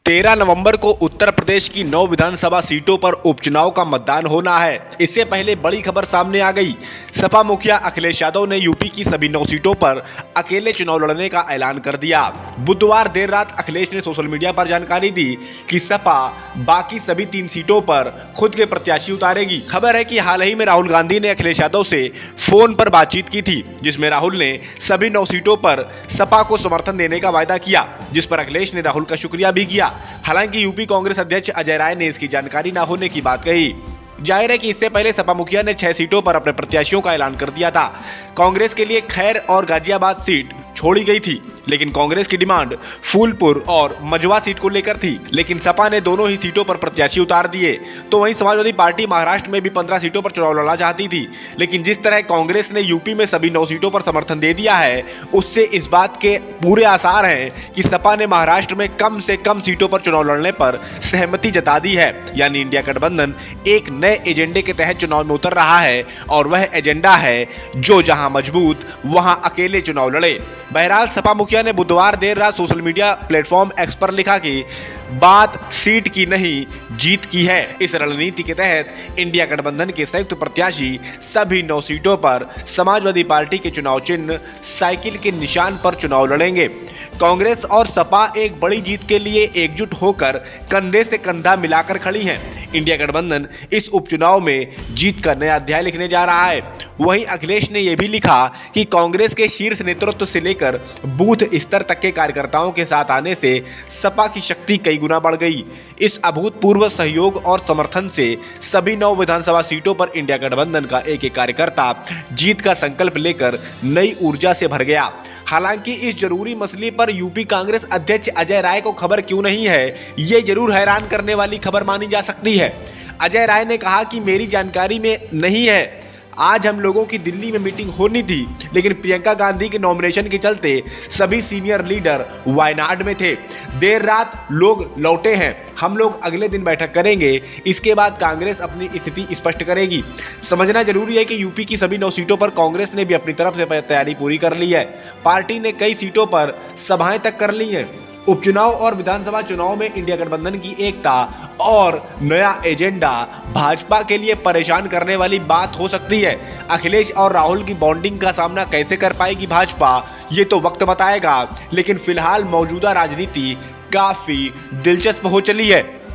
13 नवंबर को उत्तर प्रदेश की 9 विधानसभा सीटों पर उपचुनाव का मतदान होना है। इससे पहले बड़ी खबर सामने आ गई। सपा मुखिया अखिलेश यादव ने यूपी की सभी 9 सीटों पर अकेले चुनाव लड़ने का ऐलान कर दिया। बुधवार देर रात अखिलेश ने सोशल मीडिया पर जानकारी दी कि सपा बाकी सभी 3 सीटों पर खुद के प्रत्याशी उतारेगी। खबर है कि हाल ही में राहुल गांधी ने अखिलेश यादव से फोन पर बातचीत की थी, जिसमें राहुल ने सभी 9 सीटों पर सपा को समर्थन देने का वायदा किया, जिस पर अखिलेश ने राहुल का शुक्रिया भी किया। हालांकि यूपी कांग्रेस अध्यक्ष अजय राय ने इसकी जानकारी न होने की बात कही। जाहिर है कि इससे पहले सपा मुखिया ने 6 सीटों पर अपने प्रत्याशियों का ऐलान कर दिया था। कांग्रेस के लिए खैर और गाजियाबाद सीट छोड़ी गई थी, लेकिन कांग्रेस की डिमांड फूलपुर और मझवा सीट को लेकर थी, लेकिन सपा ने दोनों ही सीटों पर प्रत्याशी उतार दिए। तो वहीं समाजवादी पार्टी महाराष्ट्र में भी 15 सीटों पर चुनाव लड़ना चाहती थी, लेकिन जिस तरह कांग्रेस ने यूपी में सभी 9 सीटों पर समर्थन दे दिया है, उससे इस बात के पूरे आसार हैं कि सपा ने महाराष्ट्र में कम से कम सीटों पर चुनाव लड़ने पर सहमति जता दी है। यानी इंडिया गठबंधन एक नए एजेंडे के तहत चुनाव में उतर रहा है, और वह एजेंडा है जो जहां मजबूत वहां अकेले चुनाव लड़े। बहरहाल सपा मुखिया ने बुधवार देर रात सोशल मीडिया प्लेटफॉर्म एक्स पर लिखा कि बात सीट की नहीं जीत की है। इस रणनीति के तहत इंडिया गठबंधन के संयुक्त प्रत्याशी सभी 9 सीटों पर समाजवादी पार्टी के चुनाव चिन्ह साइकिल के निशान पर चुनाव लड़ेंगे। कांग्रेस और सपा एक बड़ी जीत के लिए एकजुट होकर कंधे से कंधा मिलाकर खड़ी हैं। इंडिया गठबंधन इस उपचुनाव में जीत का नया अध्याय लिखने जा रहा है। वहीं अखिलेश ने यह भी लिखा कि कांग्रेस के शीर्ष नेतृत्व से लेकर बूथ स्तर तक के कार्यकर्ताओं के साथ आने से सपा की शक्ति कई गुना बढ़ गई। इस अभूतपूर्व सहयोग और समर्थन से सभी 9 विधानसभा सीटों पर इंडिया गठबंधन का एक एक कार्यकर्ता जीत का संकल्प लेकर नई ऊर्जा से भर गया। हालांकि इस जरूरी मसले पर यूपी कांग्रेस अध्यक्ष अजय राय को खबर क्यों नहीं है, ये जरूर हैरान करने वाली खबर मानी जा सकती है। अजय राय ने कहा कि मेरी जानकारी में नहीं है। आज हम लोगों की दिल्ली में मीटिंग होनी थी, लेकिन प्रियंका गांधी के नॉमिनेशन के चलते सभी सीनियर लीडर वायनाड में थे। देर रात लोग लौटे हैं। हम लोग अगले दिन बैठक करेंगे। इसके बाद कांग्रेस अपनी स्थिति स्पष्ट करेगी। समझना जरूरी है कि यूपी की सभी 9 सीटों पर कांग्रेस ने भी अपनी तरफ से तैयारी पूरी कर ली है। पार्टी ने कई सीटों पर सभाएं तक कर ली हैं। उपचुनाव और विधानसभा चुनाव में इंडिया गठबंधन की एकता और नया एजेंडा भाजपा के लिए परेशान करने वाली बात हो सकती है। अखिलेश और राहुल की बॉन्डिंग का सामना कैसे कर पाएगी भाजपा, ये तो वक्त बताएगा, लेकिन फिलहाल मौजूदा राजनीति काफी दिलचस्प हो चली है।